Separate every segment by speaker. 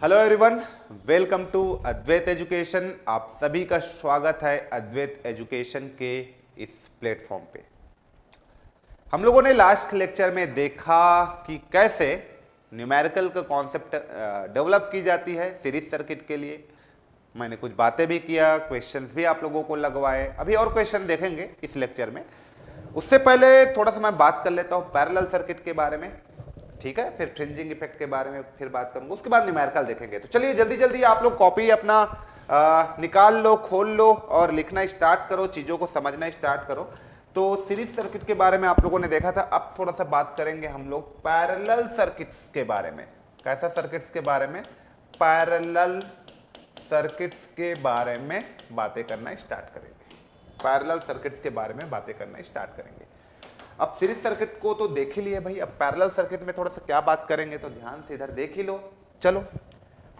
Speaker 1: Hello everyone, welcome to Advait Education. आप सभी का स्वागत है अद्वैत एजुकेशन के इस प्लेटफॉर्म पे। हम लोगों ने लास्ट लेक्चर में देखा कि कैसे न्यूमेरिकल का कॉन्सेप्ट डेवलप की जाती है सीरीज सर्किट के लिए। मैंने कुछ बातें भी किया, क्वेश्चंस भी आप लोगों को लगवाए। अभी और क्वेश्चन देखेंगे इस लेक्चर में। उससे पहले थोड़ा सा मैं बात कर लेता हूँ पैरेलल सर्किट के बारे में, ठीक है। फिर फ्रिंजिंग इफेक्ट के बारे में फिर बात करूंगा, उसके बाद न्यूमेरिकल देखेंगे। तो चलिए जल्दी जल्दी आप लोग कॉपी अपना निकाल लो, खोल लो और लिखना स्टार्ट करो, चीजों को समझना स्टार्ट करो। तो सीरीज सर्किट के बारे में आप लोगों ने देखा था। अब थोड़ा सा बात करेंगे हम लोग पैरेलल सर्किट्स के बारे में। कैसा सर्किट्स के बारे में? पैरेलल सर्किट्स के बारे में बातें करना स्टार्ट करेंगे। पैरेलल सर्किट्स के बारे में बातें करना स्टार्ट करेंगे। अब सीरीज सर्किट को तो देख ही लिए भाई, अब पैरेलल सर्किट में थोड़ा सा क्या बात करेंगे, तो ध्यान से इधर देख ही लो। चलो,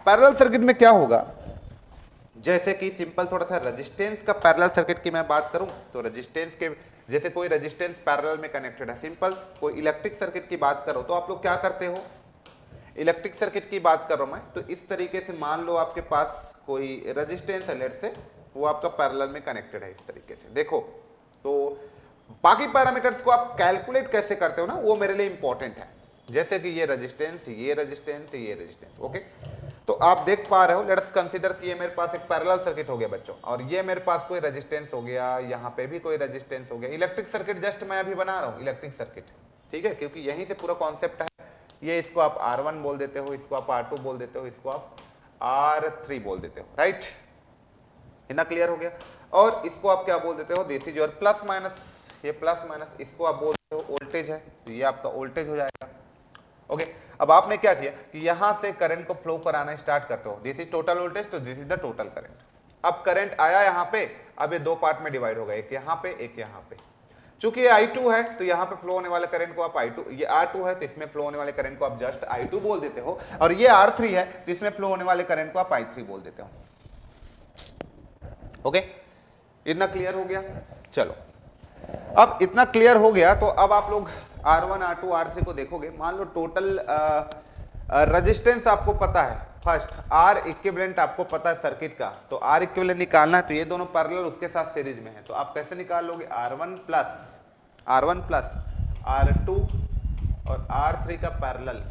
Speaker 1: पैरेलल सर्किट में क्या होगा, जैसे कि सिंपल थोड़ा सा रेजिस्टेंस का पैरेलल सर्किट की मैं बात करूं तो रेजिस्टेंस के जैसे कोई रेजिस्टेंस पैरेलल में कनेक्टेड है। सिंपल कोई इलेक्ट्रिक सर्किट की बात करो तो आप लोग क्या करते हो, इलेक्ट्रिक सर्किट की बात कर रहा हूं मैं, तो इस तरीके से मान लो आपके पास कोई रेजिस्टेंस है, लेट से वो आपका पैरेलल में कनेक्टेड है इस तरीके से। देखो, तो बाकी पैरामीटर्स को आप कैलकुलेट कैसे करते हो ना, वो मेरे लिए इंपॉर्टेंट है। जैसे कि ये रेजिस्टेंस, ये रेजिस्टेंस, ये रेजिस्टेंस, ओके। तो आप देख पा रहे हो, लेट्स कंसीडर कि ये मेरे पास एक पैरेलल सर्किट हो गया बच्चों, और ये मेरे पास कोई रेजिस्टेंस हो गया, यहाँ पे भी कोई रेजिस्टेंस हो गया। इलेक्ट्रिक सर्किट जस्ट मैं अभी बना रहा हूँ, इलेक्ट्रिक सर्किट, ठीक है, क्योंकि यहीं से पूरा कॉन्सेप्ट है। ये इसको आप R1 बोल देते हो, इसको आप R2 बोल देते हो, इसको आप R3 बोल देते हो, राइट। इतना क्लियर हो गया। और इसको आप क्या बोल देते हो, this is your plus minus, ये प्लस माइनस, इसको आप बोलते हो वोल्टेज है, तो ये आपका वोल्टेज हो जाएगा, ओके। अब आपने क्या किया कि यहां से करंट को फ्लो कराना स्टार्ट करते हो, दिस इज टोटल वोल्टेज, तो this is the total current. अब करंट आया यहां पे, अब ये दो पार्ट में डिवाइड होगा, एक यहां पे एक यहां पे। चूंकि ये I2 है तो यहां पे फ्लो होने वाले करंट को आप I2, ये R2 है तो इसमें फ्लो होने वाले करंट को आप जस्ट I2 बोल देते हो, और ये R3 है तो इसमें फ्लो होने वाले करंट को आप I3 बोल देते हो, ओके। इतना क्लियर हो गया। चलो, अब इतना क्लियर हो गया तो अब आप लोग R1, R2, R3 को देखोगे। मान लो टोटल रेजिस्टेंस आपको पता है, फर्स्ट R इक्विवेलेंट आपको पता है सर्किट का, तो R इक्विवेलेंट निकालना है, तो ये दोनों पैरेलल उसके साथ सीरीज में है, तो आप कैसे निकाल लोगे, R1 प्लस R2 और R3 का पैरेलल,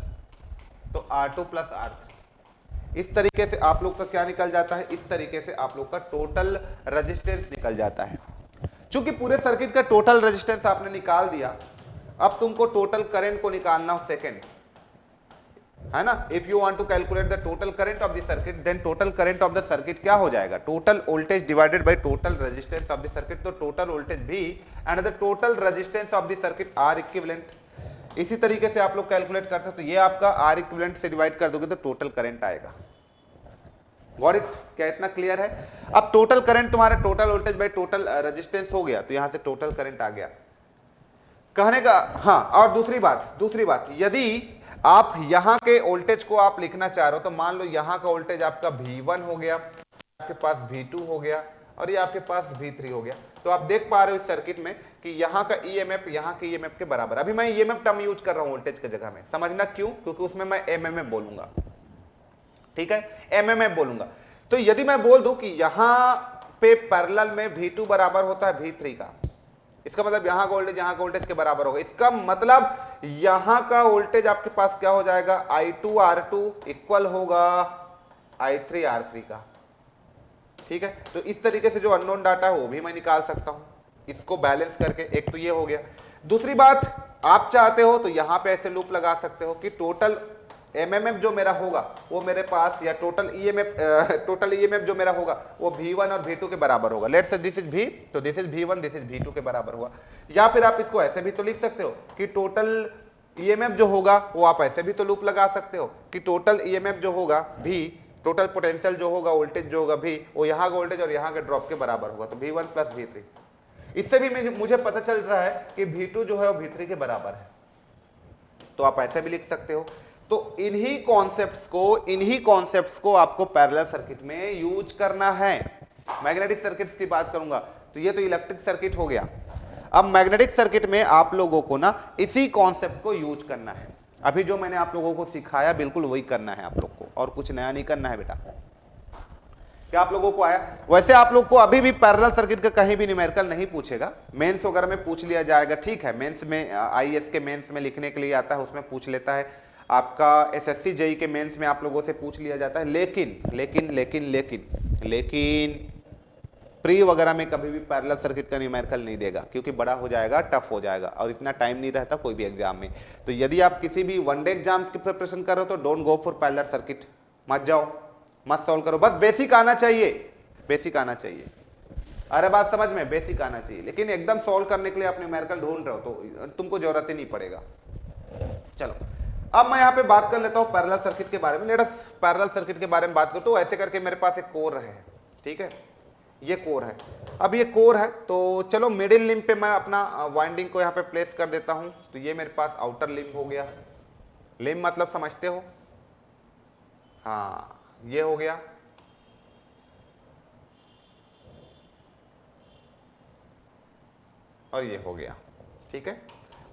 Speaker 1: तो R2 प्लस R3। इस तरीके से आप लोग का क्या निकल जाता है, इस तरीके से आप लोग का टोटल रेजिस्टेंस निकल जाता है। चूंकि पूरे सर्किट का टोटल रेजिस्टेंस आपने निकाल दिया, अब तुमको टोटल करंट को निकालना हो सेकंड, है ना। If you want to calculate the total current of the circuit, then total current of the circuit क्या हो जाएगा, total voltage divided by total resistance of the circuit. तो टोटल वोल्टेज भी and the total resistance of the circuit are equivalent. इसी तरीके से आप लोग कैलकुलेट करते हो, तो ये आपका आर इक्विवेलेंट से डिवाइड कर दोगे तो टोटल करंट आएगा। Got it? क्या इतना क्लियर है? अब टोटल करंट तुम्हारा total voltage bye total resistance हो गया, तो यहां से टोटल करंट आ गया कहने का। हाँ, और दूसरी बात, यदि आप यहां के वोल्टेज को आप लिखना चाह रहे हो, तो मान लो यहां का वोल्टेज आपका V1 हो गया, आपके पास V2 हो गया, और ये आपके पास V3 हो गया। तो आप देख पा रहे हो इस सर्किट में कि यहाँ का EMF यहाँ के EMF के बराबर। अभी मैं EMF टर्म यूज कर रहा हूं वोल्टेज की जगह में, समझना क्यों, क्योंकि उसमें मैं MMF बोलूंगा, ठीक है, MMF बोलूंगा। तो यदि मैं बोल दूं कि यहां पे पैरेलल में V2 बराबर होता है V3 का, इसका मतलब यहां का वोल्टेज के बराबर होगा। इसका मतलब यहां का वोल्टेज आपके पास क्या हो जाएगा, I2 R2 इक्वल होगा I3 R3 का, ठीक है। तो इस तरीके से जो अननोन डाटा है वो भी मैं निकाल सकता हूं, इसको बैलेंस करके। एक तो ये हो गया। दूसरी बात, आप चाहते हो तो यहां पे ऐसे लूप लगा सकते हो कि टोटल MMF जो मेरा होगा वो मेरे पास, या टोटल EMF जो मेरा होगा वो V1 और V2 के बराबर होगा। Let's say this is V, तो this is V1, this is V2 के बराबर हुआ। या फिर आप इसको ऐसे भी तो लिख सकते हो कि टोटल EMF जो होगा वो आप ऐसे भी तो लूप लगा सकते हो कि टोटल EMF जो होगा V, टोटल पोटेंशियल जो होगा, वोल्टेज जो होगा V, वो यहाँ का वोल्टेज और यहाँ के ड्रॉप के बराबर होगा, तो V1 प्लस V3। इससे भी मुझे पता चल रहा है कि V2 जो है वो V3 के बराबर है, तो आप ऐसे भी लिख सकते हो। तो इन्हीं कॉन्सेप्ट्स को आपको पैरेलल सर्किट में यूज करना है। मैग्नेटिक सर्किट्स की बात करूंगा तो ये तो इलेक्ट्रिक सर्किट हो गया। अब मैग्नेटिक सर्किट में आप लोगों को ना इसी कॉन्सेप्ट को यूज करना है। अभी जो मैंने आप लोगों को सिखाया बिल्कुल वही करना है आप लोग को, और कुछ नया नहीं करना है बेटा। क्या आप लोगों को आया? वैसे आप लोग को अभी भी पैरेलल सर्किट का कहीं भी न्यूमेरिकल नहीं पूछेगा, मेंस वगैरह में पूछ लिया जाएगा, ठीक है। मेंस में आईएएस के मेंस में लिखने के लिए आता है, उसमें पूछ लेता है। आपका एसएससी जेई के मेंस में आप लोगों से पूछ लिया जाता है। लेकिन लेकिन लेकिन लेकिन लेकिन प्री वगैरह में कभी भी पैरेलल सर्किट का न्यूमेरिकल नहीं देगा, क्योंकि बड़ा हो जाएगा, टफ हो जाएगा, और इतना टाइम नहीं रहता कोई भी एग्जाम में। तो यदि आप किसी भी वनडे एग्जाम्स की प्रिपरेशन कर रहे हो तो don't go for parallel circuit, मत जाओ, मत सॉल्व करो। बस बेसिक आना चाहिए, बेसिक आना चाहिए। अरे बात समझ में, बेसिक आना चाहिए। लेकिन एकदम सॉल्व करने के लिए आप न्यूमेरिकल ढूंढ रहे हो तो तुमको जरूरत ही नहीं पड़ेगा। चलो अब मैं यहाँ पे बात कर लेता हूँ पैरेलल सर्किट के बारे में। लेट अस पैरेलल सर्किट के बारे में बात करो। तो ऐसे करके मेरे पास एक कोर है, ठीक है, ये कोर है। अब ये कोर है तो चलो मिडिल लिंब पे मैं अपना वाइंडिंग को यहाँ पे प्लेस कर देता हूँ। तो ये मेरे पास आउटर लिंब हो गया। लिंब मतलब समझते हो? हाँ, ये हो गया। और ये हो गया, ठीक है।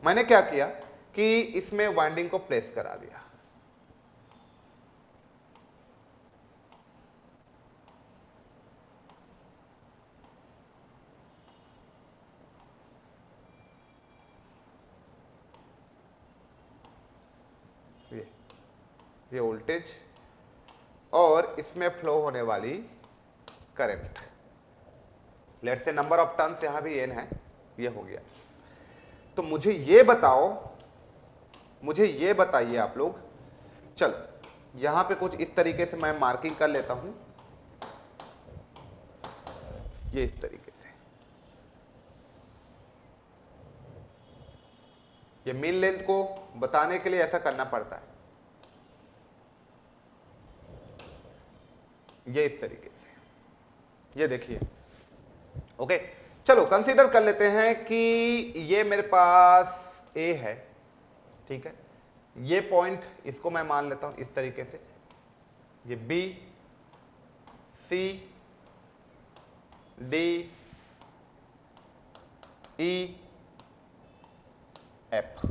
Speaker 1: मैंने क्या किया कि इसमें वाइंडिंग को प्लेस करा दिया। ये वोल्टेज और इसमें फ्लो होने वाली current, let's say number of turns यहां भी n है, ये हो गया। तो मुझे ये बताओ, मुझे ये बताइए आप लोग, चलो यहां पे कुछ इस तरीके से मैं मार्किंग कर लेता हूं, ये इस तरीके से। ये मीन लेंथ को बताने के लिए ऐसा करना पड़ता है, ये इस तरीके से, ये देखिए। ओके, चलो कंसीडर कर लेते हैं कि ये मेरे पास ए है, ठीक है। ये पॉइंट इसको मैं मान लेता हूं इस तरीके से, ये बी, सी, डी, ई, एफ।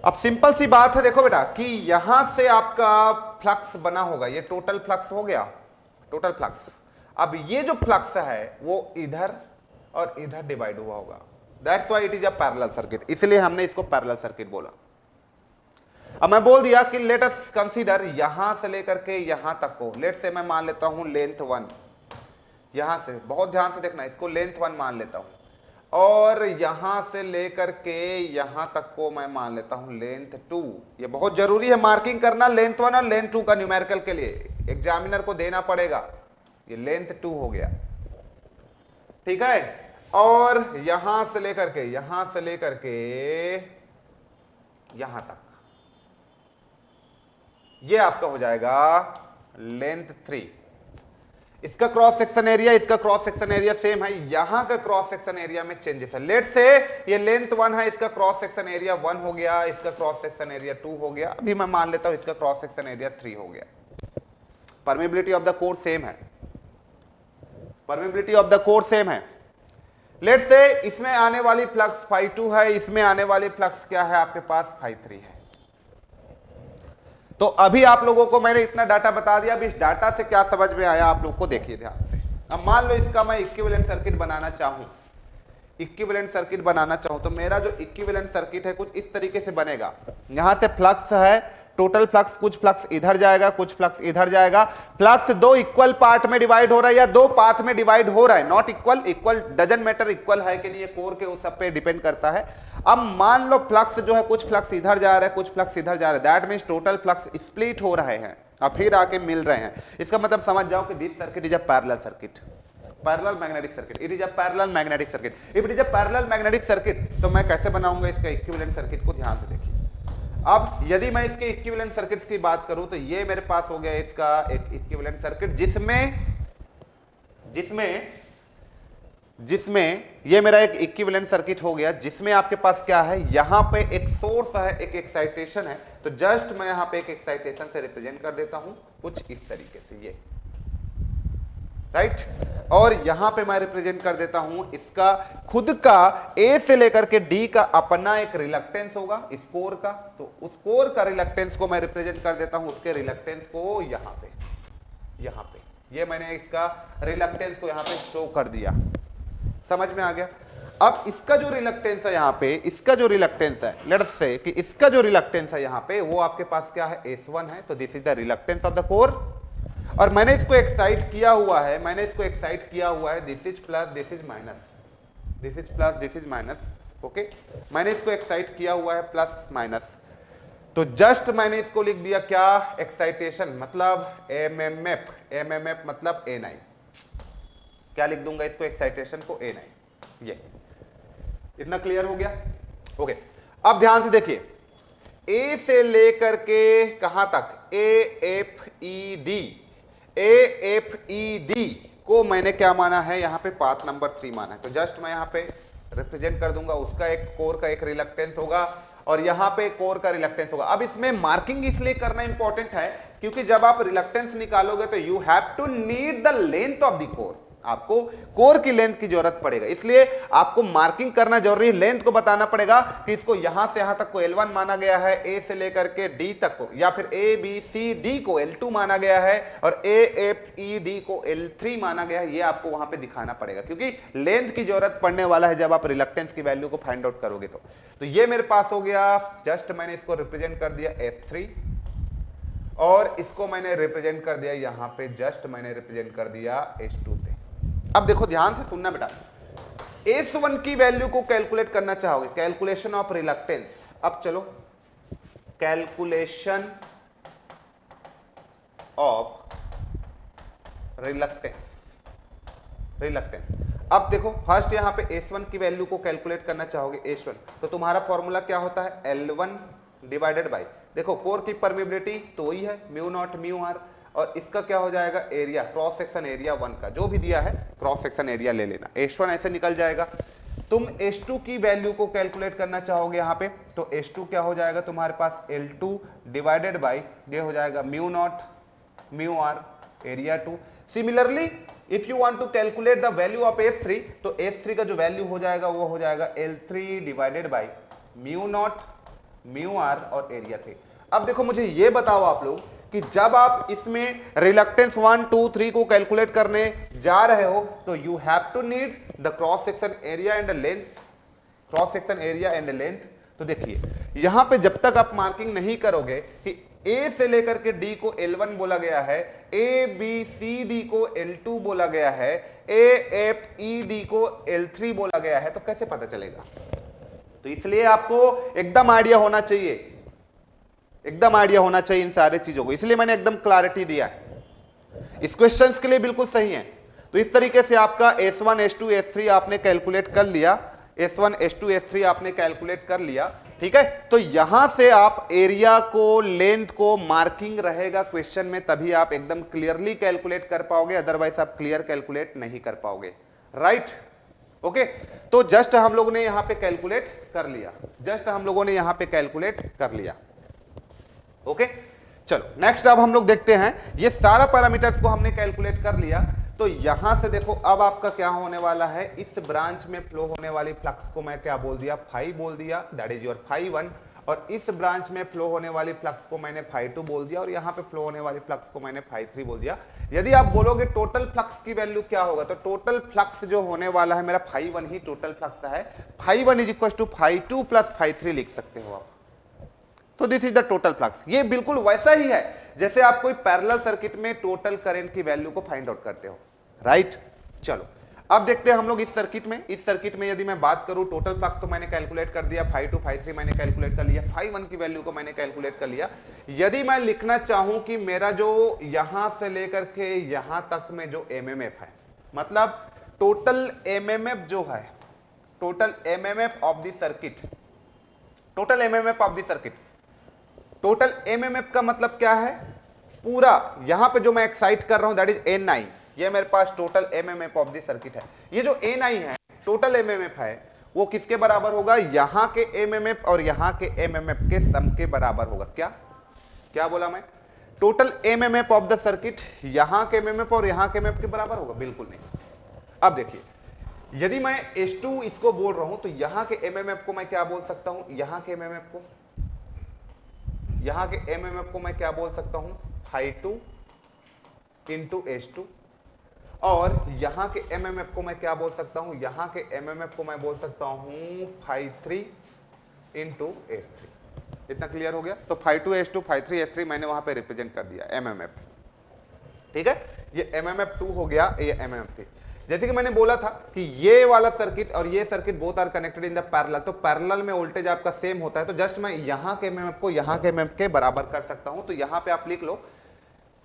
Speaker 1: अब सिंपल सी बात है, देखो बेटा कि यहां से आपका फ्लक्स बना होगा, ये टोटल फ्लक्स हो गया, टोटल फ्लक्स। अब ये जो फ्लक्स है वो इधर और इधर डिवाइड हुआ होगा, that's why it is a parallel circuit, इसलिए हमने इसको पैरेलल सर्किट बोला। अब मैं बोल दिया कि लेट अस कंसीडर यहां से लेकर के यहां तक को, लेट से मैं मान लेता हूं लेंथ 1, यहां से, बहुत ध्यान से देखना, इसको लेंथ 1 मान लेता हूं, और यहां से लेकर के यहां तक को मैं मान लेता हूं लेंथ 2। ये बहुत जरूरी है मार्किंग करना, लेंथ 1 और लेंथ 2 का न्यूमेरिकल के लिए एग्जामिनर को देना पड़ेगा। ये लेंथ 2 हो गया, ठीक है। और यहां से लेकर के यहां तक, ये आपका हो जाएगा लेंथ 3। इसका क्रॉस सेक्शन एरिया, इसका क्रॉस सेक्शन एरिया सेम है, यहां का क्रॉस सेक्शन एरिया में चेंजेस है। लेट से ये लेंथ 1 है, इसका क्रॉस सेक्शन एरिया 1 हो गया, इसका क्रॉस सेक्शन एरिया 2 हो गया। अभी मैं मान लेता हूं इसका क्रॉस सेक्शन एरिया 3 हो गया। Permeability of the core same है, permeability of the core same है। लेट से इसमें आने वाली फ्लक्स φ2 है, इसमें आने वाली फ्लक्स क्या है आपके पास, φ3 है। तो अभी आप लोगों को मैंने इतना डाटा बता दिया। अब इस डाटा से क्या समझ में आया आप लोग को, देखिए ध्यान से। अब मान लो इसका मैं इक्विवेलेंट सर्किट बनाना चाहूं, इक्विवेलेंट सर्किट बनाना चाहूं, तो मेरा जो इक्विवेलेंट सर्किट है कुछ इस तरीके से बनेगा। यहां से फ्लक्स है, टोटल फ्लक्स, कुछ फ्लक्स इधर जाएगा, कुछ फ्लक्स इधर जाएगा। फ्लक्स दो इक्वल पार्ट में डिवाइड हो रहा है या दो पाथ में डिवाइड हो रहा है, not equal, equal doesn't matter equal है कि नहीं, ये कोर के उस सब पे डिपेंड करता है। अब मान लो फ्लक्स जो है कुछ फ्लक्स इधर जा रहा है, कुछ फ्लक्स इधर जा रहा है, that means total flux split हो रहे हैं और फिर आके मिल रहे हैं। इसका मतलब समझ जाओ कि this circuit is a parallel circuit, parallel magnetic circuit, it is a parallel magnetic circuit. If it is a parallel magnetic circuit तो मैं कैसे बनाऊंगा इसका इक्विवेलेंट सर्किट को, ध्यान से देखिए। अब यदि मैं इसके इक्विवेलेंट सर्किट्स की बात करूं तो ये मेरे पास हो गया इसका एक इक्विवेलेंट सर्किट, जिसमें ये मेरा एक इक्विवेलेंट सर्किट हो गया, जिसमें आपके पास क्या है, यहां पे एक सोर्स है, एक एक्साइटेशन है। तो जस्ट मैं यहां पे एक एक्साइटेशन से रिप्रेजेंट कर देता हूं कुछ इस तरीके से, ये। अब यदि मैं इसके इक्विवेलेंट सर्किट्स की बात करूं तो ये मेरे पास हो गया इसका एक इक्विवेलेंट सर्किट, जिसमें राइट। और यहां पे मैं रिप्रेजेंट कर देता हूं इसका खुद का ए से लेकर के डी का अपना एक रिलक्टेंस होगा इस कोर का, तो उस कोर का रिलक्टेंस को मैं रिप्रेजेंट कर देता हूं उसके रिलक्टेंस को यहां पे ये मैंने इसका रिलक्टेंस को यहां पे शो कर दिया। समझ में आ गया? अब इसका जो रिलक्टेंस है यहां पे, इसका जो रिलक्टेंस है, लेट्स से कि इसका जो रिलक्टेंस है यहां पे वो आपके पास क्या है, S1 है। तो this is the reluctance of the core. और मैंने इसको एक्साइट किया हुआ है, this is plus this is minus, this is plus this is minus. Okay, मैंने इसको एक्साइट किया हुआ है प्लस माइनस। तो जस्ट मैंने इसको लिख दिया क्या, एक्साइटेशन मतलब एमएमएफ मतलब A9। क्या लिख दूंगा इसको, एक्साइटेशन को A9। ये इतना क्लियर हो गया? ओके, अब ध्यान से देखिए, ए से लेकर के कहां तक, AFED को मैंने क्या माना है यहां पे, पाथ नंबर 3 माना है। तो जस्ट मैं यहां पे रिप्रेजेंट कर दूंगा, उसका एक कोर का एक रिलक्टेंस होगा और यहां पे कोर का रिलक्टेंस होगा। अब इसमें मार्किंग इसलिए करना इंपॉर्टेंट है क्योंकि जब आप रिलक्टेंस निकालोगे तो you have to need the length of the core, आपको कोर की लेंथ की जरूरत पड़ेगा, इसलिए आपको मार्किंग करना जरूरी है। लेंथ को बताना पड़ेगा कि इसको यहां से यहां तक को L1 माना गया है, ए से लेकर के डी तक को, या फिर ABCD को L2 माना गया है और AFED को L3 माना गया है। ये आपको वहां पे दिखाना पड़ेगा क्योंकि लेंथ की जरूरत पड़ने वाला है जब आप रिलक्टेंस की वैल्यू को फाइंड आउट करोगे। तो ये मेरे पास हो गया, जस्ट मैंने इसको रिप्रेजेंट कर दिया S3 और इसको मैंने रिप्रेजेंट कर दिया यहां पे, जस्ट मैंने रिप्रेजेंट कर दिया S2 से। अब देखो ध्यान से सुनना बेटा, S1 की वैल्यू को कैलकुलेट करना चाहोगे, कैलकुलेशन ऑफ रिलक्टेंस। अब चलो कैलकुलेशन ऑफ रिलक्टेंस। अब देखो फर्स्ट यहां पे S1 की वैल्यू को कैलकुलेट करना चाहोगे, S1, तो तुम्हारा फॉर्मूला क्या होता है, L1 डिवाइडेड बाई, देखो कोर की परमिबिलिटी तो वही है म्यू नॉट म्यू आर, और इसका क्या हो जाएगा, एरिया, क्रॉस सेक्शन एरिया 1 का जो भी दिया है क्रॉस सेक्शन एरिया ले लेना। S1 ऐसे निकल जाएगा। तुम S2 की वैल्यू को कैलकुलेट करना चाहोगे यहां पे, तो S2 क्या हो जाएगा तुम्हारे पास, L2 डिवाइडेड बाई ये हो जाएगा mu naught mu r area 2। Similarly if you want to calculate the value of S3, तो S3 का जो वैल्यू हो जाएगा वो हो जाएगा L3 divided by mu naught mu r और एरिया 3। अब देखो मुझे ये बताओ आप लोग कि जब आप इसमें रिलक्टेंस 1 2 3 को कैलकुलेट करने जा रहे हो तो you have to need the cross section area and length, cross section area and length. तो देखिए यहां पे जब तक आप मार्किंग नहीं करोगे कि ए से लेकर के डी को L1 बोला गया है, ABCD को L2 बोला गया है, AFED को L3 बोला गया है, तो कैसे पता चलेगा? तो इसलिए आपको एकदम आइडिया होना चाहिए, एकदम आइडिया होना चाहिए इन सारे चीजों को, इसलिए मैंने एकदम क्लैरिटी दिया है। इस क्वेश्चंस के लिए बिल्कुल सही है। तो इस तरीके से आपका S1 S2 S3 आपने कैलकुलेट कर लिया, S1 S2 S3 आपने कैलकुलेट कर लिया, ठीक है। तो यहां से आप एरिया को, लेंथ को मार्किंग रहेगा क्वेश्चन में, तभी आप एकदम क्लियरली कैलकुलेट कर पाओगे, अदरवाइज आप क्लियर कैलकुलेट नहीं कर पाओगे, राइट। ओके, तो जस्ट हम लोगों ने यहां पे कैलकुलेट कर लिया, ओके। चलो नेक्स्ट अब हम लोग देखते हैं, ये सारा पैरामीटर्स को हमने कैलकुलेट कर लिया। तो यहां से देखो अब आपका क्या होने वाला है, इस ब्रांच में फ्लो होने वाली फ्लक्स को मैं क्या बोल दिया, फाई बोल दिया, दैट इज योर फाई 1, और इस ब्रांच में फ्लो होने वाली फ्लक्स को मैंने फाई 2 बोल दिया, और यहां पे फ्लो होने वाली फ्लक्स को मैंने फाई 3 बोल दिया। यदि आप बोलोगे टोटल फ्लक्स की वैल्यू क्या होगा, तो टोटल फ्लक्स जो होने वाला है मेरा फाई 1 ही टोटल फ्लक्स है, phi 1 is equal to phi 2 plus phi 3 लिख सकते हो आप। तो this is the total flux. ये बिल्कुल वैसा ही है जैसे आप कोई पैरेलल सर्किट में टोटल करंट की वैल्यू को फाइंड आउट करते हो, राइट। चलो अब देखते हैं हम लोग इस सर्किट में यदि मैं बात करूं, टोटल फ्लक्स तो मैंने कैलकुलेट कर दिया, फाई 2 फाई 3 मैंने कैलकुलेट कर लिया, फाई 1 की वैल्यू को मैंने कैलकुलेट कर लिया। यदि मैं लिखना चाहूं कि मेरा जो यहां से लेकर के यहां तक में जो एमएमएफ है, मतलब टोटल एमएमएफ जो है, total MMF of the circuit, total MMF of the circuit, total MMF का मतलब क्या है, पूरा यहां पे जो मैं एक्साइट कर रहा हूं दैट इज N9, ये मेरे पास total MMF of the circuit है। ये जो N9 है टोटल एमएमएफ है, वो किसके बराबर होगा, यहां के एमएमएफ और यहां के एमएमएफ के सम के बराबर होगा। क्या क्या बोला मैं, total MMF of the circuit यहां के एमएमएफ और यहां के एमएमएफ के बराबर होगा? बिल्कुल नहीं। अब देखिए, यदि मैं H2 इसको बोल रहा हूं तो यहां के एमएमएफ को मैं क्या बोल सकता हूं? यहां के एमएमएफ को मैं क्या बोल सकता हूं? phi2 into H2। और यहां के एमएमएफ को मैं क्या बोल सकता हूं? यहां के एमएमएफ को मैं बोल सकता हूं phi3 इंटू H3। इतना क्लियर हो गया? तो phi2 H2 phi3 H3 मैंने वहां पे रिप्रेजेंट कर दिया एमएमएफ। ठीक है, ये एमएमएफ2 हो गया, ये एमएमएफ3। जैसे कि मैंने बोला था कि ये वाला सर्किट और ये circuit both are connected in the parallel, तो पैरेलल में वोल्टेज आपका सेम होता है, तो जस्ट मैं यहां के एमएमएफ को यहां के एमएमएफ के बराबर कर सकता हूं। तो यहां पे आप लिख लो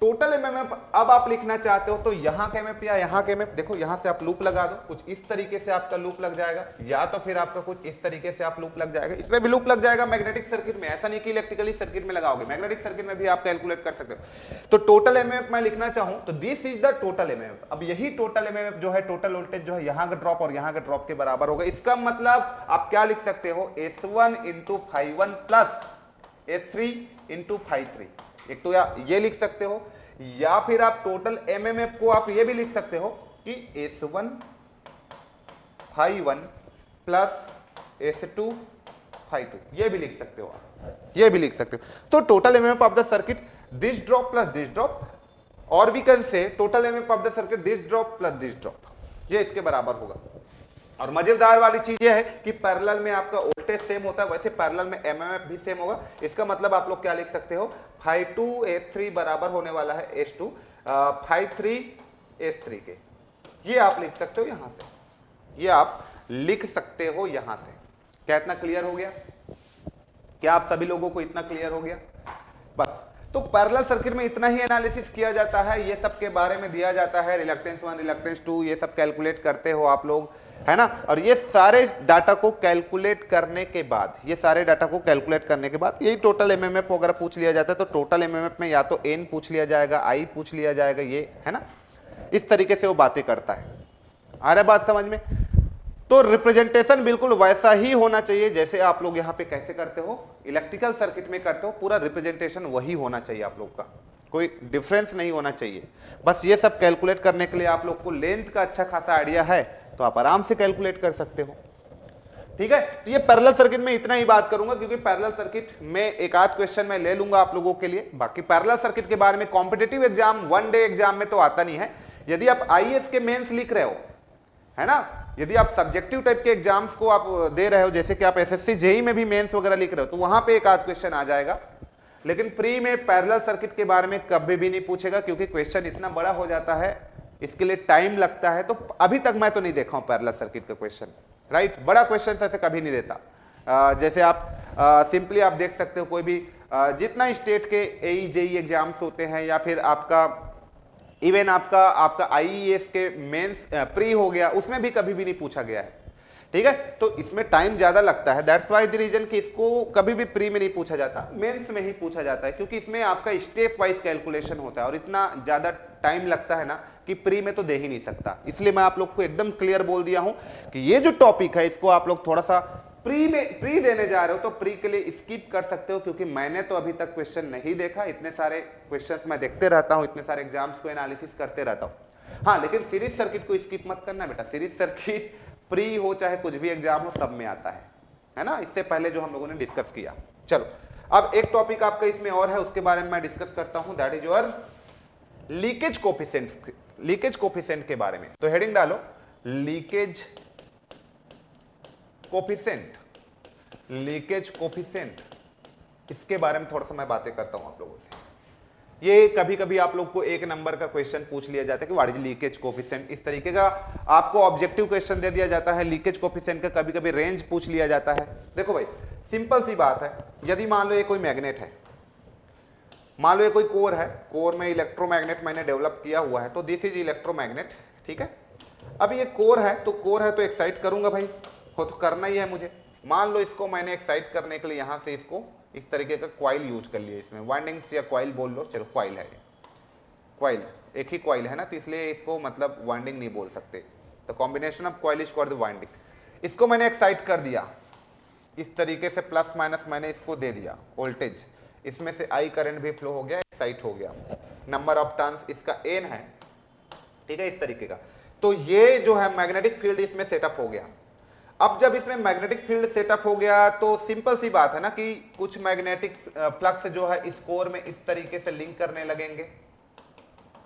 Speaker 1: टोटल एमएमएफ। अब आप लिखना चाहते हो तो यहां के एमएमएफ या यहां के एमएमएफ, देखो यहां से आप लूप लगा दो, कुछ इस तरीके से आपका लूप लग जाएगा, या तो फिर आपका कुछ इस तरीके से आप लूप लग जाएगा। इसमें भी लूप लग जाएगा मैग्नेटिक सर्किट में, ऐसा नहीं कि इलेक्ट्रिकली सर्किट में लगाओगे, मैग्नेटिक सर्किट में भी आप कैलकुलेट कर सकते हो। तो टोटल एमएमएफ मैं लिखना चाहूं तो this is the total MMF. अब यही टोटल एमएमएफ जो है, टोटल वोल्टेज जो है यहां का ड्रॉप और यहां का ड्रॉप के बराबर होगा। इसका मतलब आप क्या लिख सकते हो? S1 into phi1 plus S3 into phi3। एक तो या ये लिख सकते हो, या फिर आप टोटल एमएमएफ को आप ये भी लिख सकते हो कि S1 phi1 plus S2 phi2, ये भी लिख सकते हो आप, ये भी लिख सकते हो। तो total MMF of the circuit this drop plus this drop, और we can say total MMF of the circuit this drop plus this drop, ये इसके बराबर होगा। और मजेदार वाली चीज ये है कि पैरेलल में आपका वोल्टेज सेम होता है, वैसे पैरेलल में एमएमएफ भी सेम होगा। इसका मतलब आप लोग क्या लिख सकते हो? phi2 S3 बराबर होने वाला है H2 phi3 S3 के, ये आप लिख सकते हो यहां से, ये आप लिख सकते हो यहां से। क्या इतना क्लियर हो गया? क्या आप सभी लोगों को इतना क्लियर हो गया? बस, तो पैरेलल सर्किट में इतना ही एनालिसिस किया जाता है, ये सब के बारे में दिया जाता है, रिलक्टेंस 1 रिलक्टेंस 2 ये सब कैलकुलेट करते हो आप लोग, है ना। और ये सारे डाटा को कैलकुलेट करने के बाद, यही टोटल एमएमएफ अगर पूछ लिया जाता है तो टोटल एमएमएफ में या तो एन पूछ लिया जाएगा, आई पूछ लिया जाएगा, ये है ना, इस तरीके से वो बातें करता है। आ रहा है बात समझ में? तो रिप्रेजेंटेशन बिल्कुल वैसा ही होना चाहिए जैसे आप लोग यहाँ पे कैसे करते हो, इलेक्ट्रिकल सर्किट में करते हो, पूरा रिप्रेजेंटेशन वही होना चाहिए आप लोग का, कोई डिफरेंस नहीं होना चाहिए। बस ये सब कैलकुलेट करने के लिए आप लोग को लेंथ का अच्छा खासा आइडिया है तो आप आराम से कैलकुलेट कर सकते हो। ठीक है, तो ये पैरेलल सर्किट में इतना ही बात करूंगा, क्योंकि पैरेलल सर्किट में एक आध क्वेश्चन मैं ले लूंगा आप लोगों के लिए। बाकी पैरेलल सर्किट के बारे में competitive exam, one day exam में तो आता नहीं है। यदि आप आईएएस के मेंस लिख रहे हो, है ना, यदि आप सब्जेक्टिव टाइप के एग्जाम्स को आप दे रहे हो, जैसे कि आप एसएससी जेई में भी मेंस वगैरह लिख रहे हो, तो वहां पे एक आध क्वेश्चन आ जाएगा। लेकिन प्री में पैरेलल सर्किट के बारे में कभी भी नहीं पूछेगा, क्योंकि क्वेश्चन इतना बड़ा हो जाता है, इसके लिए टाइम लगता है। तो अभी तक मैं तो नहीं देखा हूं पैरेलल सर्किट का क्वेश्चन, राइट। बड़ा क्वेश्चन ऐसे कभी नहीं देता। जैसे आप सिंपली आप देख सकते हो, कोई भी जितना स्टेट के एई जेई एग्जाम्स होते हैं, या फिर आपका इवन आपका आईईएस के मेंस प्री हो गया, उसमें भी कभी भी नहीं पूछा गया है। ठीक है, तो इसमें टाइम ज्यादा लगता है, दैट्स वाई द रीजन कि इसको कभी भी प्री में नहीं पूछा जाता, मेंस में ही पूछा जाता है, क्योंकि इसमें आपका स्टेप वाइज कैलकुलेशन होता है और इतना ज्यादा टाइम लगता है ना कि प्री में तो दे ही नहीं सकता। इसलिए मैं आप लोग को एकदम क्लियर बोल दिया हूं कि ये जो टॉपिक है इसको आप लोग थोड़ा सा प्री देने जा रहे हो तो प्री के लिए स्किप कर सकते हो, क्योंकि मैंने तो अभी तक क्वेश्चन नहीं देखा। इतने सारे क्वेश्चंस मैं देखते रहता हूं, इतने सारे एग्जाम्स को एनालिसिस करते रहता हूं। हाँ, लेकिन सीरीज सर्किट को स्किप मत करना बेटा, सीरीज सर्किट प्री हो चाहे कुछ भी एग्जाम हो सब में आता है ना, इससे पहले जो हम लोगों ने डिस्कस किया। चलो, अब एक टॉपिक आपका इसमें और है, उसके बारे में मैं डिस्कस करता हूं, that is your leakage coefficient. Leakage coefficient के बारे में तो हेडिंग डालो लीकेज कोफिशिएंट। लीकेज कोफिशिएंट, इसके बारे में थोड़ा सा मैं बातें करता हूं आप लोगों से। ये कभी कभी आप लोग को एक नंबर का क्वेश्चन पूछ लिया जाता है कि व्हाट इज लीकेज कोफिशिएंट, इस तरीके का आपको ऑब्जेक्टिव क्वेश्चन दे दिया जाता है। लीकेज कोफिशिएंट का कभी कभी रेंज पूछ लिया जाता है। देखो भाई, सिंपल सी बात है, यदि मान लो ये कोई मैग्नेट है, मान लो ये कोई कोर है, कोर में इलेक्ट्रोमैग्नेट मैंने डेवलप किया हुआ है, तो दिस इज इलेक्ट्रोमैग्नेट। ठीक है, अब ये कोर है तो एक्साइट करूंगा भाई, हो तो करना ही है मुझे। मान लो इसको मैंने एक्साइट करने के लिए यहां से इसको इस तरीके का कॉइल यूज कर लिया, इसमें वाइंडिंग्स या कॉइल बोल लो, चलो कॉइल है, कॉइल एक ही कॉइल है ना, तो इसलिए इसको मतलब वाइंडिंग नहीं बोल सकते, तो combination of coil is called the winding. इसको मैंने एक्साइट कर दिया इस तरीके से, प्लस माइनस मैंने इसको दे दिया वोल्टेज, इसमें से आई करंट भी फ्लो हो गया, साइट हो गया, नंबर ऑफ टर्न्स इसका n है, ठीक है, इस तरीके का। तो ये जो है मैग्नेटिक फील्ड इसमें सेटअप हो गया। अब जब इसमें मैग्नेटिक फील्ड सेटअप हो गया तो सिंपल सी बात है ना कि कुछ मैग्नेटिक फ्लक्स जो है इस कोर में इस तरीके से लिंक करने लगेंगे।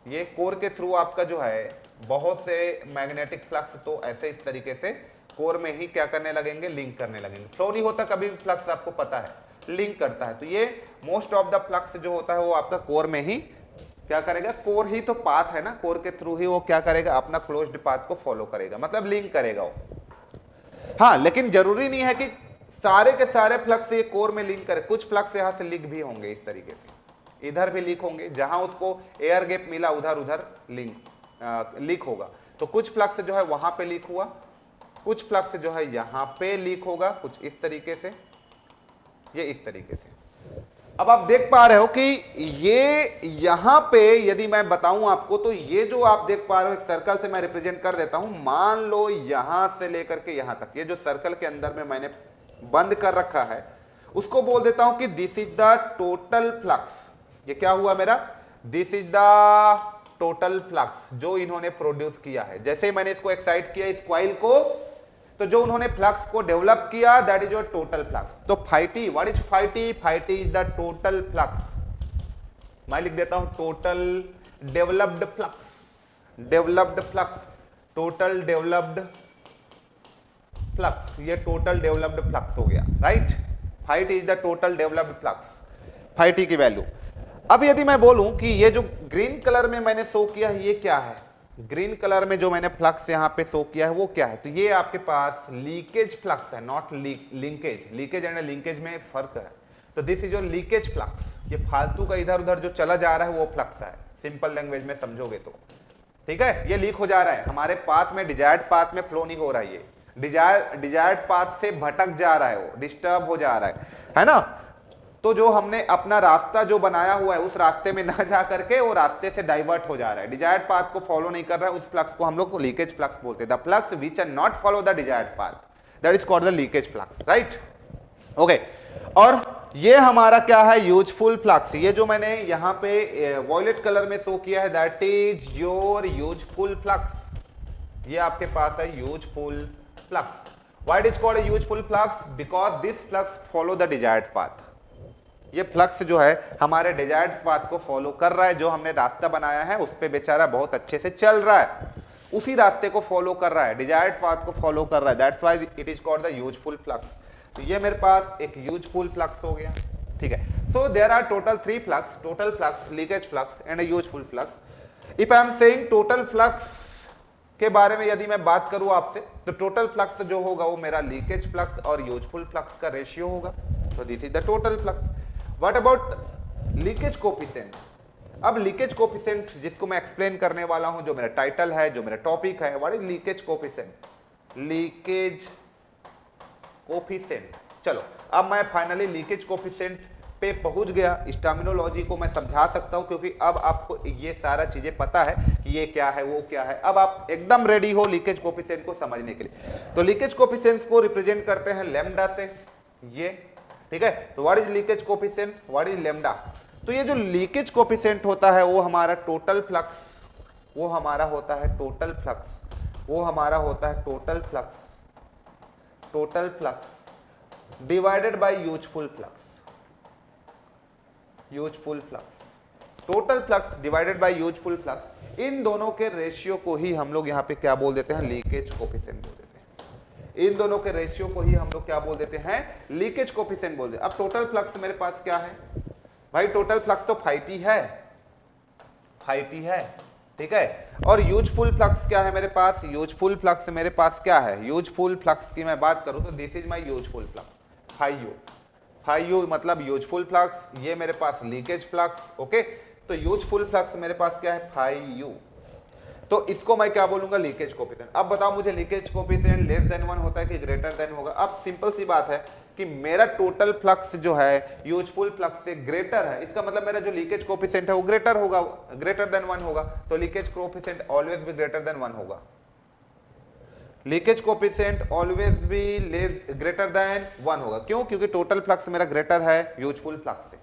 Speaker 1: ये कोर के थ्रू आपका जो है बहुत से मैग्नेटिक फ्लक्स तो ऐसे इस तरीके से कोर में ही क्या करने लगेंगे, लिंक करने लगेंगे। फ्लो नहीं होता कभी भी फ्लक्स, आपको पता है, लिंक करता है। तो ये मोस्ट ऑफ द फ्लक्स जो होता है वो आपका कोर में ही क्या करेगा, कोर ही तो पाथ है ना, कोर के थ्रू ही वो क्या करेगा, अपना क्लोज्ड पाथ को फॉलो करेगा, मतलब लिंक करेगा वो। हाँ, लेकिन जरूरी नहीं है कि सारे के सारे फ्लक्स ये कोर में लिंक करे, कुछ फ्लक्स यहां से लीक भी होंगे इस तरीके से, इधर भी लीक होंगे, जहां उसको एयर गैप मिला उधर उधर लीक होगा। तो कुछ फ्लक्स जो है वहां पे लीक हुआ, कुछ फ्लक्स जो है यहां पे लीक होगा, कुछ इस तरीके से, ये इस तरीके से। अब आप देख पा रहे हो कि ये यहां पे यदि मैं बताऊं आपको तो ये जो आप देख पा रहे हो एक सर्कल से मैं रिप्रेजेंट कर देता हूं। मान लो यहां से लेकर के यहां तक, ये जो सर्कल के अंदर में मैंने बंद कर रखा है उसको बोल देता हूं कि this is the total flux. ये क्या हुआ मेरा, this is the total flux जो इन्होंने प्रोड्यूस किया है। जैसे ही मैंने इसको एक्साइट किया इस कॉइल को, तो जो उन्होंने फ्लक्स को डेवलप किया that is your total flux. तो phi T, what is phi T, phi T is the total flux. मैं लिख देता हूं total developed flux, developed flux, total developed flux, ये टोटल डेवलप्ड फ्लक्स हो गया, right. Phi T is the total developed flux, phi T की value. अब यदि मैं बोलूं कि ये जो ग्रीन कलर में मैंने शो किया है ये क्या है, ग्रीन कलर में जो मैंने फ्लक्स यहां पे शो किया है वो क्या है, तो ये आपके पास लीकेज फ्लक्स है, not linkage. Leakage and linkage में फर्क है। तो this is your leakage flux, ये फालतू का इधर उधर जो चला जा रहा है वो फ्लक्स है, सिंपल लैंग्वेज में समझोगे तो, ठीक है। ये लीक हो जा रहा है हमारे पाथ में, डिजायर्ड पाथ में फ्लो नहीं हो रहा है, ये डिजायर्ड पाथ से भटक जा रहा है, वो डिस्टर्ब हो जा रहा है ना। तो जो हमने अपना रास्ता जो बनाया हुआ है उस रास्ते में ना जा करके वो रास्ते से डाइवर्ट हो जा रहा है, डिजायर्ड पाथ को फॉलो नहीं कर रहा है, उस फ्लक्स को हम लोग लीकेज फ्लक्स बोलते हैं। The flux which are not follow the desired path, that is called the leakage flux, right, okay. और ये हमारा क्या है, यूजफुल फ्लक्स। ये जो मैंने यहां पे वॉयलेट कलर में शो किया है that is your useful flux, ये आपके पास है useful flux. Why it is called useful flux, because this flux follow the desired path. ये फ्लक्स जो है हमारे डिजायर्ड पाथ को फॉलो कर रहा है, जो हमने रास्ता बनाया है उस पे बेचारा बहुत अच्छे से चल रहा है, उसी रास्ते को फॉलो कर रहा है, डिजायर्ड पाथ को फॉलो कर रहा है, that's why it is called the useful flux. तो ये मेरे पास एक यूजफुल फ्लक्स हो गया, ठीक है। So there are total 3 flux, total flux, leakage flux and a useful flux. If I am saying total flux के बारे में यदि मैं बात करूं आपसे, तो टोटल फ्लक्स जो होगा वो मेरा लीकेज फ्लक्स और यूजफुल फ्लक्स का रेशियो होगा। तो this is the total flux. What about leakage coefficient. अब लीकेज कोफिशिएंट जिसको मैं एक्सप्लेन करने वाला हूं, जो मेरा टाइटल है, जो मेरा टॉपिक है, what is leakage coefficient, leakage coefficient. चलो अब मैं फाइनली लीकेज कोफिशिएंट पे पहुंच गया। इस टर्मिनोलॉजी को मैं समझा सकता हूं क्योंकि अब आपको ये सारा चीजें पता है कि ये क्या है वो क्या है। अब आप एकदम रेडी हो लीकेज कोफिशिएंट को समझने के लिए। तो लीकेज कोफिशिएंट्स को रिप्रेजेंट करते हैं लैम्डा से, ये, ठीक है। तो what is leakage coefficient, what is lambda. तो ये जो लीकेज कोफिशिएंट होता है वो हमारा टोटल फ्लक्स, वो हमारा होता है टोटल फ्लक्स, वो हमारा होता है total flux, total flux divided by useful flux, useful flux, total flux divided by useful flux. इन दोनों के रेशियो को ही हम लोग यहाँ पे क्या बोल देते हैं, लीकेज कोफिशिएंट बोल देते हैं। इन दोनों के रेशियो को ही हम लोग क्या बोल देते हैं, लीकेज कोफिशिएंट बोल देते हैं। अब टोटल फ्लक्स मेरे पास क्या है भाई, टोटल फ्लक्स तो फाइटी है, फाइटी है, ठीक है। और यूजफुल फ्लक्स क्या है मेरे पास, यूजफुल फ्लक्स मेरे पास क्या है, यूजफुल फ्लक्स की मैं बात करूं तो this is my useful flux, phi u मतलब यूजफुल फ्लक्स, ये मेरे पास लीकेज फ्लक्स, ओके। तो यूजफुल फ्लक्स मेरे पास क्या है, फाई यू। तो इसको मैं क्या बोलूंगा, लीकेज कोफिशिएंट। अब बताओ मुझे लीकेज कोफिशिएंट लेस देन 1 होता है कि ग्रेटर देन होगा। अब सिंपल सी बात है कि मेरा टोटल फ्लक्स जो है यूजफुल फ्लक्स से ग्रेटर है, इसका मतलब मेरा जो लीकेज कोफिशिएंट है वो ग्रेटर होगा, ग्रेटर देन 1 होगा। तो लीकेज कोफिशिएंट ऑलवेज भी ग्रेटर देन 1 होगा, लीकेज कोफिशिएंट ऑलवेज भी ग्रेटर देन 1 होगा। क्यों, क्योंकि टोटल फ्लक्स मेरा ग्रेटर है यूजफुल फ्लक्स से।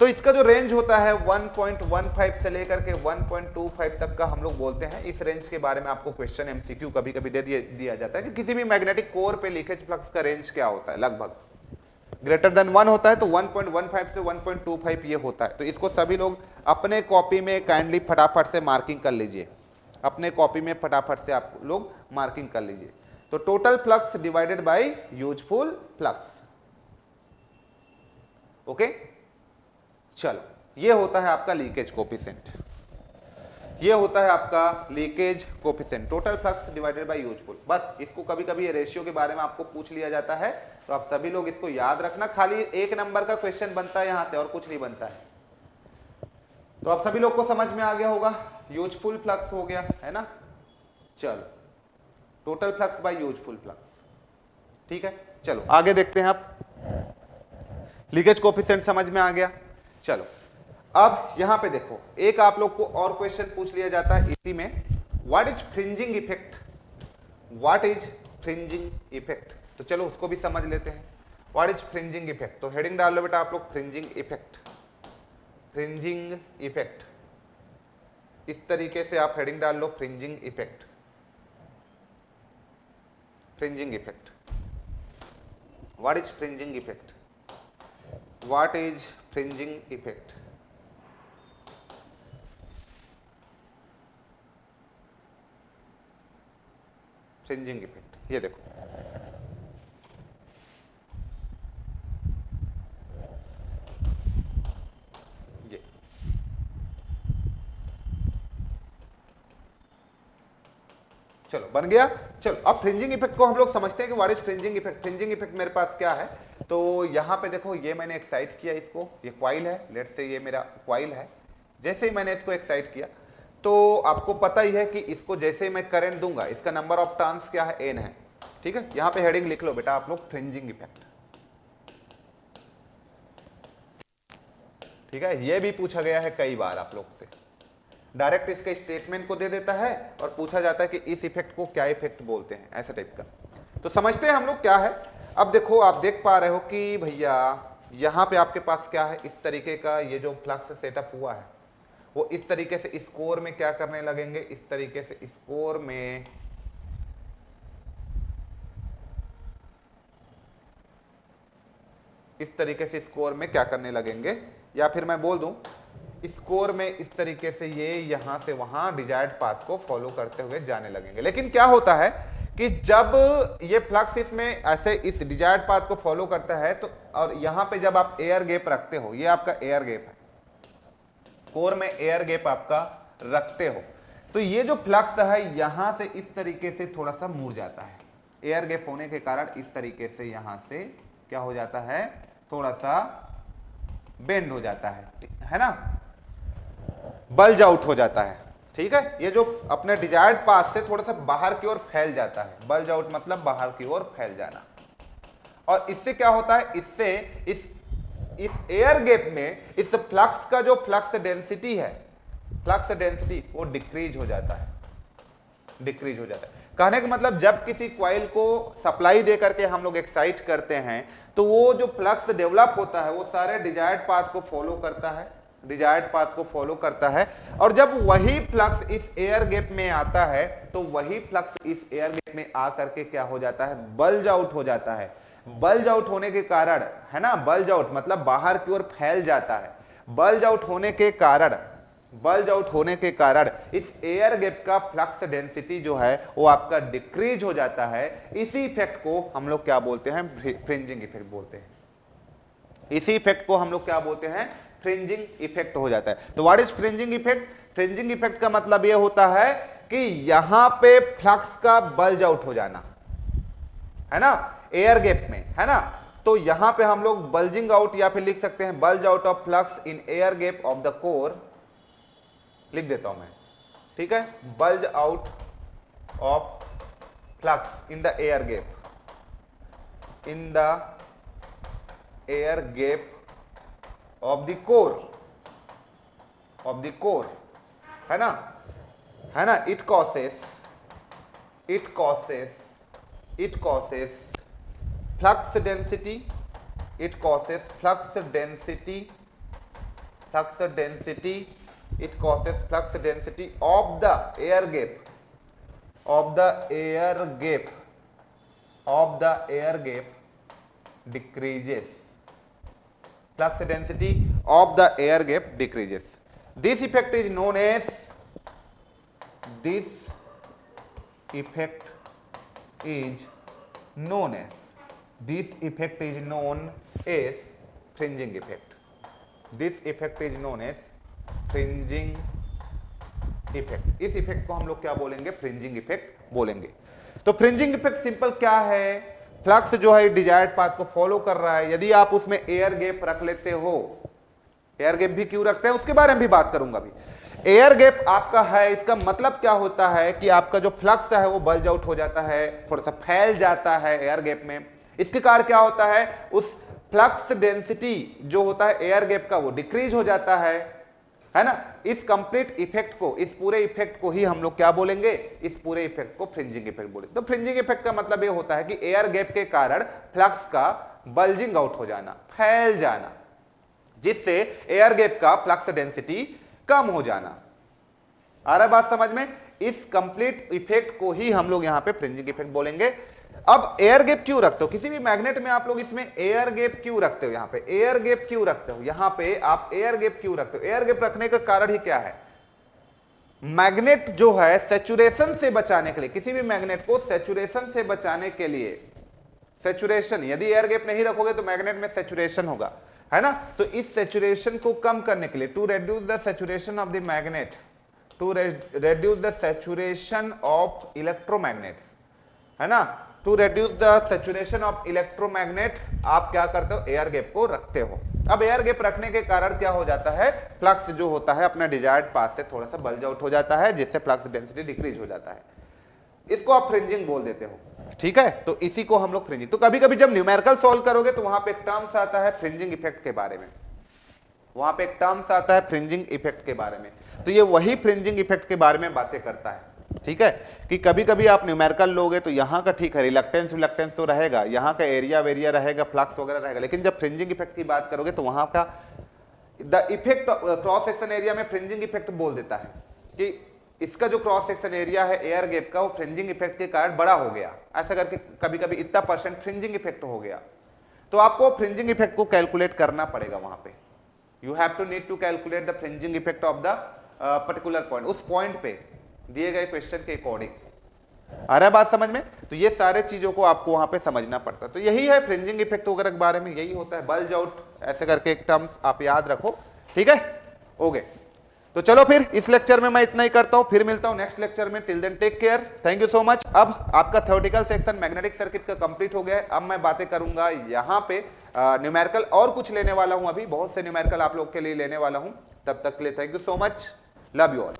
Speaker 1: तो इसका जो रेंज होता है 1.15 से लेकर के 1.25 तक का हम लोग बोलते हैं। इस रेंज के बारे में आपको क्वेश्चन एमसीक्यू कभी कभी दिया जाता है कि किसी भी मैग्नेटिक कोर पे लीकेज फ्लक्स का रेंज क्या होता है, लगभग ग्रेटर देन 1 होता है तो 1.15 से 1.25 ये होता है। तो इसको सभी लोग अपने कॉपी में काइंडली फटाफट से मार्किंग कर लीजिए, अपने कॉपी में फटाफट से आप लोग मार्किंग कर लीजिए। तो total flux divided by useful flux. Okay, चलो ये होता है आपका लीकेज कोफिशिएंट, ये होता है आपका leakage coefficient, total flux divided by useful. बस इसको कभी कभी ये रेशियो के बारे में आपको पूछ लिया जाता है, तो आप सभी लोग इसको याद रखना। खाली 1 नंबर का क्वेश्चन बनता है यहां से, और कुछ नहीं बनता है। तो आप सभी लोग को समझ में आ गया होगा, यूजफुल फ्लक्स हो गया है ना। चलो, total flux bye useful flux, ठीक है। चलो आगे देखते हैं। आप लीकेज कोफिशिएंट समझ में आ गया। चलो अब यहां पे देखो, एक आप लोग को और क्वेश्चन पूछ लिया जाता है इसी में, what is fringing effect, what is fringing effect. तो चलो उसको भी समझ लेते हैं, व्हाट इज फ्रिंजिंग इफेक्ट। तो हेडिंग डाल लो बेटा आप लोग, फ्रिंजिंग इफेक्ट, फ्रिंजिंग इफेक्ट। इस तरीके से आप हेडिंग डाल लो, fringing effect, fringing effect. What is fringing effect, what is fringing effect. Fringing effect, ये देखो, ये चलो बन गया। चलो अब फ्रिंजिंग इफेक्ट को हम लोग समझते हैं कि what is fringing effect. Fringing effect मेरे पास क्या है, तो यहां पे देखो, ये मैंने एक्साइट किया इसको, ये कॉइल है, लेट्स से ये मेरा कॉइल है। जैसे ही मैंने इसको एक्साइट किया, तो आपको पता ही है कि इसको जैसे ही मैं करंट दूंगा, इसका नंबर ऑफ टर्न्स क्या है, एन है, ठीक है। यहां पे हेडिंग लिख लो बेटा आप लोग, फ्रिंजिंग इफेक्ट, ठीक है। ये भी पूछा गया है कई बार आप लोग से, डायरेक्ट इसके स्टेटमेंट को दे देता है और पूछा जाता है कि इस इफेक्ट को क्या इफेक्ट बोलते हैं, ऐसा टाइप का। तो समझते हैं हम लोग क्या है। अब देखो, आप देख पा रहे हो कि भैया यहां पे आपके पास क्या है, इस तरीके का ये जो फ्लक्स सेटअप हुआ है, वो इस तरीके से इस कोर में क्या करने लगेंगे, इस तरीके से इस कोर में इस तरीके से इस कोर में क्या करने लगेंगे, या फिर मैं बोल दूं इस कोर में इस तरीके से ये यहां से वहां डिजायर्ड पाथ को फॉलो करते हुए जाने लगेंगे। लेकिन क्या होता है कि जब ये फ्लक्स इसमें ऐसे इस डिजायर्ड पाथ को फॉलो करता है, तो और यहां पे जब आप एयर गैप रखते हो, ये आपका एयर गैप है, कोर में एयर गैप आपका रखते हो, तो ये जो फ्लक्स है यहां से इस तरीके से थोड़ा सा मुड़ जाता है। एयर गैप होने के कारण इस तरीके से यहां से क्या हो जाता है, थोड़ा सा बेंड हो जाता है ना, बल्ज आउट हो जाता है, ठीक है। ये जो अपने डिजायर्ड पाथ से थोड़ा सा बाहर की ओर फैल जाता है, बल्ज आउट मतलब बाहर की ओर फैल जाना। और इससे क्या होता है, इससे इस एयर गैप में इस फ्लक्स का जो फ्लक्स डेंसिटी है, फ्लक्स डेंसिटी वो डिक्रीज हो जाता है, डिक्रीज हो जाता है। कहने का मतलब, जब किसी कॉइल को सप्लाई दे करके हम लोग एक्साइट करते हैं, तो वो जो फ्लक्स डेवलप होता है वो सारे डिजायर्ड पाथ को फॉलो करता है, डिजायर्ड पाथ को फॉलो करता है। और जब वही फ्लक्स इस एयर गैप में आता है, तो वही फ्लक्स इस एयर गैप में आकर के क्या हो जाता है, बल्ज आउट हो जाता है। बल्ज आउट होने के कारण, है ना, बल्ज आउट मतलब बाहर की ओर फैल जाता है। बल्ज आउट होने के कारण, बल्ज आउट होने के कारण इस एयर गैप का फ्लक्स डेंसिटी जो है वो आपका डिक्रीज हो जाता है। इसी इफेक्ट को हम लोग क्या बोलते हैं, फ्रिंजिंग इफेक्ट बोलते हैं। इसी इफेक्ट को हम लोग क्या बोलते हैं, फ्रिंजिंग इफेक्ट हो जाता है। तो what is fringing effect. Fringing effect का मतलब यह होता है कि यहां पे फ्लक्स का बल्ज आउट हो जाना, है ना, एयर गैप में, है ना। तो यहां पे हम लोग बल्जिंग आउट या फिर लिख सकते हैं bulge out of flux in air gap of the core, लिख देता हूं मैं, ठीक है। Bulge out of flux in the air gap, in the air gap of the core, of the core, है ना, है ना। It causes flux density, it causes flux density flux density, it causes flux density of the air gap, decreases. Flux density of the air gap decreases. This effect is known as fringing effect. This effect is known as fringing effect. इस effect को हम लोग क्या बोलेंगे? Fringing effect बोलेंगे। तो fringing effect simple क्या है? फ्लक्स जो है डिजायर्ड पाथ को फॉलो कर रहा है, यदि आप उसमें एयर गैप रख लेते हो, एयर गैप भी क्यों रखते हैं उसके बारे में भी बात करूंगा अभी। एयर गैप आपका है, इसका मतलब क्या होता है कि आपका जो फ्लक्स है वो बल्ज आउट हो जाता है, थोड़ा सा फैल जाता है एयर गैप में। इसके कारण क्या होता है? उस फ्लक्स डेंसिटी जो होता है एयर गैप का वो डिक्रीज हो जाता है ना। इस कंप्लीट इफेक्ट को, इस पूरे इफेक्ट को ही हम लोग क्या बोलेंगे? इस पूरे इफेक्ट को फ्रिंजिंग इफेक्ट बोलेंगे। तो फ्रिंजिंग इफेक्ट का मतलब ये होता है कि एयर गैप के कारण फ्लक्स का बल्जिंग आउट हो जाना, फैल जाना, जिससे एयर गैप का फ्लक्स डेंसिटी कम हो जाना। आ रहा है बात समझ में? इस कंप्लीट इफेक्ट को ही हम लोग यहां पे फ्रिंजिंग इफेक्ट बोलेंगे। अब एयर गैप क्यों रखते हो? किसी भी मैग्नेट में आप लोग इसमें एयर गैप क्यों रखते हो? यहां पे एयर गैप क्यों रखते हो? यहां पे आप एयर गैप क्यों रखते हो? एयर गैप रखने का कारण ही क्या है? मैग्नेट जो है सैचुरेशन से बचाने के लिए, किसी भी मैग्नेट को सैचुरेशन से बचाने के लिए, सैचुरेशन, यदि एयर गैप नहीं रखोगे तो मैग्नेट में सैचुरेशन होगा, है ना। तो इस सैचुरेशन को कम करने के लिए, to reduce the saturation of the magnet, to reduce the saturation of electromagnets, है ना, to reduce the saturation of electromagnet, आप क्या करते हो? एयर गैप को रखते हो। अब एयर गैप रखने के कारण क्या हो जाता है? फ्लक्स जो होता है अपना डिजायर्ड पाथ से थोड़ा सा बल्ज आउट हो जाता है, जिससे फ्लक्स डेंसिटी डिक्रीज हो जाता है। इसको आप फ्रिंजिंग बोल देते हो, ठीक है। तो इसी को हम लोग फ्रिंजिंग, तो कभी कभी जब न्यूमेरिकल सॉल्व करोगे तो वहां पे एक टर्म्स आता है फ्रिंजिंग इफेक्ट के बारे में, वहां पे एक टर्म्स आता है फ्रिंजिंग इफेक्ट के बारे में। तो ये वही फ्रिंजिंग इफेक्ट के बारे में बातें करता है, ठीक है। कि कभी कभी आप न्यूमेरिकल लोगे तो यहाँ का ठीक है, रिलक्टेंस तो रहेगा, यहाँ का एरिया वेरिया रहेगा, फ्लक्स वगैरह रहेगा, लेकिन जब फ्रिंजिंग इफेक्ट की बात करोगे तो वहां का the effect cross section area में फ्रिंजिंग इफेक्ट बोल देता है कि इसका जो क्रॉस सेक्शन एरिया है एयर गैप का, वो फ्रिंजिंग इफेक्ट के कारण बड़ा हो गया, ऐसा करके कभी कभी इतना % फ्रिंजिंग इफेक्ट हो गया। तो आपको फ्रिंजिंग इफेक्ट को कैलकुलेट करना पड़ेगा वहां पे। You have to need to calculate the fringing effect of the particular point, उस पॉइंट पे दिए गए क्वेश्चन के अकॉर्डिंग। आ रहा है बात समझ में? तो ये सारे चीजों को आपको वहां पे समझना पड़ता है। तो यही है फ्रिंजिंग इफेक्ट वगैरह के बारे में, यही होता है बल्ज आउट, ऐसे करके एक टर्म्स आप याद रखो, ठीक है। ओके, तो चलो फिर इस लेक्चर में मैं इतना ही करता हूं, फिर मिलता हूं नेक्स्ट लेक्चर में। Till then take care, thank you so much. अब आपका थ्योरेटिकल सेक्शन मैग्नेटिक सर्किट का कंप्लीट हो गया है। अब मैं बातें करूंगा यहाँ पे न्यूमेरिकल और कुछ लेने वाला हूं, अभी बहुत से न्यूमेरिकल आप लोग के लिए लेने वाला हूं। तब तक के लिए thank you so much, love you all.